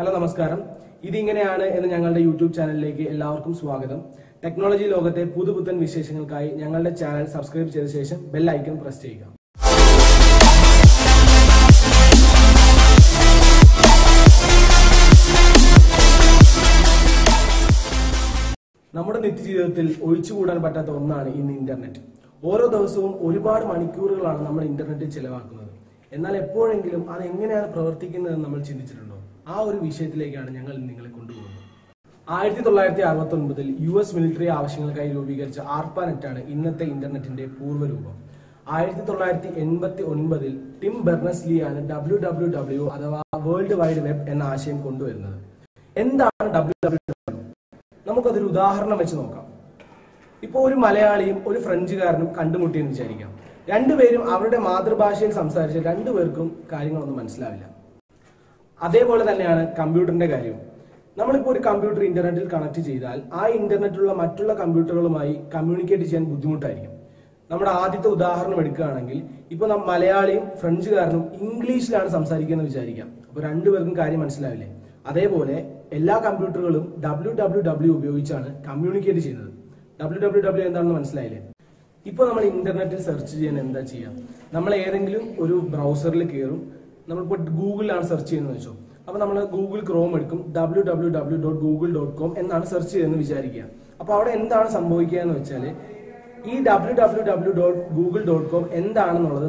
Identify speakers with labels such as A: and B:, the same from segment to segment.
A: Hello നമസ്കാരം. ഇതിങ്ങനെയാണ് എന്ന ഞങ്ങളുടെ യൂട്യൂബ് ചാനലിലേക്ക് എല്ലാവർക്കും സ്വാഗതം. ടെക്നോളജി ലോകത്തെ പുതുപുത്തൻ വിശേഷങ്ങൾക്കായി ഞങ്ങളുടെ ചാനൽ സബ്സ്ക്രൈബ് ചെയ്ത ശേഷം ബെൽ ഐക്കൺ പ്രസ് ചെയ്യുക. നമ്മുടെ നിത്യജീവിതത്തിൽ ഒഴിച്ചുകൂടാൻ പറ്റാത്ത ഒന്നാണ് ഇന്ന് ഇന്റർനെറ്റ്. ഓരോ ദിവസവും ഒരുപാട് മണിക്കൂറുകളാണ് നമ്മൾ ഇന്റർനെറ്റിൽ ചെലവാക്കുന്നത്. എന്നാൽ എപ്പോഴെങ്കിലും അത് എങ്ങനെയാണ് പ്രവർത്തിക്കുന്നതെന്ന് നമ്മൾ ചിന്തിച്ചിട്ടുണ്ടോ? ആ ഒരു വിഷയത്തിലേക്കാണ് ഞങ്ങൾ നിങ്ങളെ കൊണ്ടുപോകുന്നത്. 1969 US മിലിറ്ററി ആവശ്യങ്ങൾക്കായി രൂപീകരിച്ച ARPANET ആണ് ഇന്നത്തെ ഇന്റർനെറ്റിന്റെ പൂർവ്വരൂപം. 1989 ടിം ബെർണസ്-ലീ ആണ് WWW അഥവാ വേൾഡ് വൈഡ് വെബ് എന്ന ആശയം കൊണ്ടുവരുന്നത്. എന്താണ് WWW? നമുക്കതൊരു ഉദാഹരണം വെച്ച് നോക്കാം. ഇപ്പോൾ ഒരു മലയാളിയും ഒരു ഫ്രഞ്ചുകാരനും കണ്ടുമുട്ടിയെന്ന് വിചാരിക്കാം. രണ്ടുപേരും അവരുടെ മാതൃഭാഷയിൽ സംസാരിച്ച രണ്ടുപേർക്കും കാര്യങ്ങളൊന്നും മനസ്സിലാവില്ല. അതേപോലെ തന്നെയാണ് കമ്പ്യൂട്ടറിന്റെ കാര്യം. നമ്മളിപ്പോൾ ഒരു കമ്പ്യൂട്ടർ ഇന്റർനെറ്റിൽ കണക്ട് ചെയ്താൽ ആ ഇന്റർനെറ്റിലുള്ള മറ്റുള്ള കമ്പ്യൂട്ടറുകളുമായി കമ്മ്യൂണിക്കേറ്റ് ചെയ്യാൻ ബുദ്ധിമുട്ടായിരിക്കും. നമ്മുടെ ആദ്യത്തെ ഉദാഹരണം എടുക്കുകയാണെങ്കിൽ ഇപ്പോൾ മലയാളിയും ഫ്രഞ്ചുകാരനും ഇംഗ്ലീഷിലാണ് സംസാരിക്കുന്നത് വിചാരിക്കാം. അപ്പോൾ രണ്ടുപേർക്കും കാര്യം മനസ്സിലാവില്ലേ? അതേപോലെ എല്ലാ കമ്പ്യൂട്ടറുകളും WWW ഉപയോഗിച്ചാണ് കമ്മ്യൂണിക്കേറ്റ് ചെയ്യുന്നത്. WWW എന്താണെന്ന് മനസ്സിലായില്ലേ? ഇപ്പോൾ നമ്മൾ ഇന്റർനെറ്റിൽ സെർച്ച് ചെയ്യാൻ എന്താ ചെയ്യാം? നമ്മൾ ഏതെങ്കിലും ഒരു ബ്രൗസറിൽ കയറും. നമ്മളിപ്പോൾ ഗൂഗിളിലാണ് സെർച്ച് ചെയ്യുന്നത് വെച്ചോ. അപ്പോൾ നമ്മൾ ഗൂഗിൾ ക്രോം എടുക്കും, www.google.com എന്നാണ് സെർച്ച് ചെയ്തെന്ന് വിചാരിക്കുക. അപ്പോൾ അവിടെ എന്താണ് സംഭവിക്കുക എന്ന് വെച്ചാൽ ഈ www.google.com എന്താണെന്നുള്ളത്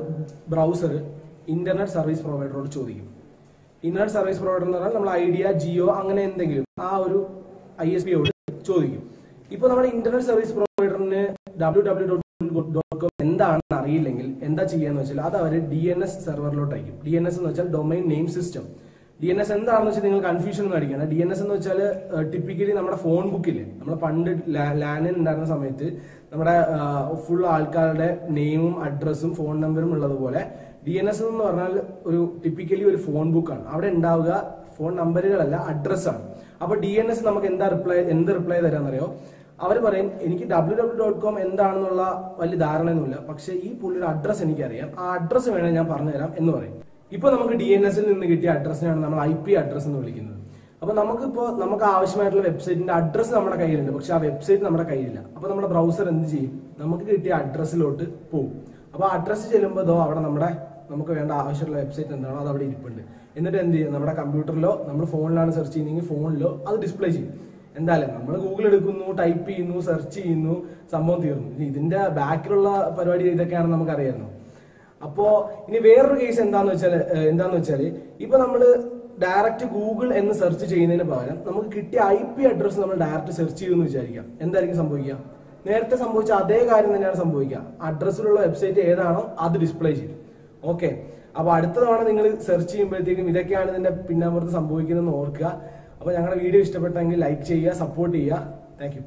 A: ബ്രൗസർ ഇന്റർനെറ്റ് സർവീസ് പ്രൊവൈഡറോട് ചോദിക്കും. ഇന്റർനെറ്റ് സർവീസ് പ്രൊവൈഡർ എന്ന് പറഞ്ഞാൽ നമ്മൾ ഐഡിയ, ജിയോ അങ്ങനെ എന്തെങ്കിലും ആ ഒരു ISPയോട് ചോദിക്കും. ഇപ്പോൾ നമ്മുടെ ഇന്റർനെറ്റ് സർവീസ് പ്രൊവൈഡറിന് www.google.com എന്താണെന്ന് അറിയില്ലെങ്കിൽ എന്താ ചെയ്യാന്ന് വെച്ചാൽ അത് അവർ DNS സെർവറിലോട്ട് അയക്കും. DNS എന്ന് വെച്ചാൽ ഡൊമൈൻ നെയിം സിസ്റ്റം. DNS എന്താണെന്ന് വെച്ചാൽ നിങ്ങൾ കൺഫ്യൂഷൻ ഒന്നും അടിക്കണം. DNS എന്ന് വെച്ചാൽ ടിപ്പിക്കലി നമ്മുടെ ഫോൺ ബുക്കിൽ നമ്മൾ പണ്ട് ലാൻഡ്ലൈൻ ഉണ്ടായിരുന്ന സമയത്ത് നമ്മുടെ ഫുൾ ആൾക്കാരുടെ നെയിമും അഡ്രസ്സും ഫോൺ നമ്പറും ഉള്ളതുപോലെ DNS എന്ന് പറഞ്ഞാൽ ഒരു ടിപ്പിക്കലി ഒരു ഫോൺ ബുക്കാണ്. അവിടെ ഉണ്ടാവുക ഫോൺ നമ്പറുകളല്ല, അഡ്രസ്സാണ്. അപ്പോൾ DNS നമുക്ക് എന്ത് റിപ്ലൈ തരാന്നറിയോ? അവർ പറയും എനിക്ക് www.com എന്താണെന്നുള്ള വലിയ ധാരണയൊന്നുമില്ല, പക്ഷേ ഈ പുള്ളിയുടെ അഡ്രസ്സ് എനിക്കറിയാം, ആ അഡ്രസ്സ് വേണേൽ ഞാൻ പറഞ്ഞുതരാം എന്ന് പറയും. ഇപ്പോൾ നമുക്ക് DNSൽ നിന്ന് കിട്ടിയ അഡ്രസ്സിനാണ് നമ്മൾ IP അഡ്രസ്സ് എന്ന് വിളിക്കുന്നത്. അപ്പോൾ നമുക്ക് ആവശ്യമായിട്ടുള്ള വെബ്സൈറ്റിന്റെ അഡ്രസ്സ് നമ്മുടെ കയ്യിലുണ്ട്, പക്ഷെ ആ വെബ്സൈറ്റ് നമ്മുടെ കയ്യിലില്ല. അപ്പോൾ നമ്മുടെ ബ്രൗസർ എന്ത് ചെയ്യും? നമുക്ക് കിട്ടിയ അഡ്രസ്സിലോട്ട് പോകും. അപ്പോൾ ആ അഡ്രസ്സ് ചെല്ലുമ്പോൾ അവിടെ നമുക്ക് വേണ്ട ആവശ്യമുള്ള വെബ്സൈറ്റ് എന്താണോ അത് അവിടെ ഇരിപ്പുണ്ട്. എന്നിട്ട് എന്ത് ചെയ്യും? നമ്മുടെ കമ്പ്യൂട്ടറിലോ നമ്മൾ ഫോണിലാണ് സെർച്ച് ചെയ്യുന്നതെങ്കിൽ ഫോണിലോ അത് ഡിസ്പ്ലേ ചെയ്യും. എന്തായാലും നമ്മൾ ഗൂഗിൾ എടുക്കുന്നു, ടൈപ്പ് ചെയ്യുന്നു, സെർച്ച് ചെയ്യുന്നു, സംഭവം തീർന്നു. ഇതിന്റെ ബാക്കിലുള്ള പരിപാടി ഇതൊക്കെയാണെന്ന് നമുക്കറിയായിരുന്നു. അപ്പോ ഇനി വേറൊരു കേസ് എന്താന്ന് വെച്ചാൽ ഇപ്പൊ നമ്മൾ ഡയറക്റ്റ് ഗൂഗിൾ എന്ന് സെർച്ച് ചെയ്യുന്നതിന് പകരം നമുക്ക് കിട്ടിയ IP അഡ്രസ്സ് നമ്മൾ ഡയറക്റ്റ് സെർച്ച് ചെയ്യുമെന്ന് വിചാരിക്കാം. എന്തായിരിക്കും സംഭവിക്കുക? നേരത്തെ സംഭവിച്ച അതേ കാര്യം തന്നെയാണ് സംഭവിക്കുക. അഡ്രസ്സിലുള്ള വെബ്സൈറ്റ് ഏതാണോ അത് ഡിസ്പ്ലേ ചെയ്യും. ഓക്കെ, അപ്പൊ അടുത്ത തവണ നിങ്ങൾ സെർച്ച് ചെയ്യുമ്പോഴത്തേക്കും ഇതൊക്കെയാണ് ഇതിന്റെ പിന്നാമ്പുറത്ത് സംഭവിക്കുന്നതെന്ന് ഓർക്കുക. അപ്പോൾ ഞങ്ങളുടെ വീഡിയോ ഇഷ്ടപ്പെട്ടെങ്കിൽ ലൈക്ക് ചെയ്യുക, സപ്പോർട്ട് ചെയ്യുക. Thank you.